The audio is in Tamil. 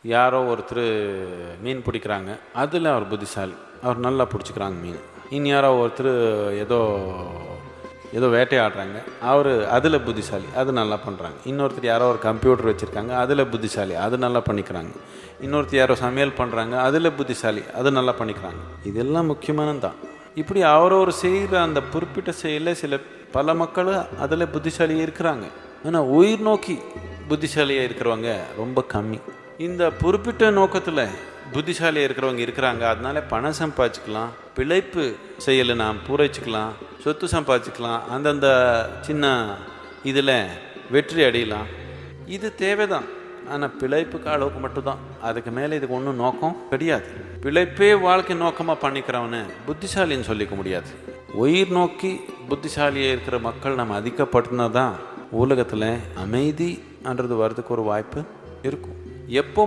யாரோ ஒருத்தர் மீன் பிடிக்கிறாங்க, அதில் அவர் புத்திசாலி, அவர் நல்லா பிடிச்சிக்கிறாங்க மீன். இனி யாரோ ஒருத்தர் ஏதோ வேட்டையாடுறாங்க, அவர் அதில் புத்திசாலி, அது நல்லா பண்ணுறாங்க. இன்னொருத்தர் யாரோ ஒரு கம்ப்யூட்டர் வச்சுருக்காங்க, அதில் புத்திசாலி, அது நல்லா பண்ணிக்கிறாங்க. இன்னொருத்தர் யாரோ சமையல் பண்ணுறாங்க, அதில் புத்திசாலி, அது நல்லா பண்ணிக்கிறாங்க. இதெல்லாம் முக்கியமானது தான். இப்படி அவரவர் செய்கிற அந்த குறிப்பிட்ட செயலில் பல மக்கள் அதில் புத்திசாலியாக இருக்கிறாங்க. ஆனால் உயிர் நோக்கி புத்திசாலியாக இருக்கிறவங்க ரொம்ப கம்மி. இந்த குறிப்பிட்ட நோக்கத்தில் புத்திசாலியாக இருக்கிறவங்க இருக்கிறாங்க. அதனால பணம் சம்பாதிச்சுக்கலாம், பிழைப்பு செயலை நாம் பூரைச்சிக்கலாம், சொத்து சம்பாதிச்சுக்கலாம், அந்தந்த சின்ன இதில் வெற்றி அடையலாம். இது தேவைதான். ஆனால் பிழைப்புக்கு அளவுக்கு மட்டும்தான். அதுக்கு மேலே இதுக்கு ஒன்றும் நோக்கம் கிடையாது. பிழைப்பே வாழ்க்கை நோக்கமாக பண்ணிக்கிறவனு புத்திசாலின்னு சொல்லிக்க முடியாது. உயிர் நோக்கி புத்திசாலியாக இருக்கிற மக்கள் நம்ம அதிகப்படுத்தினா தான் உலகத்தில் அமைதின்றது வர்றதுக்கு ஒரு வாய்ப்பு இருக்கும். எப்போ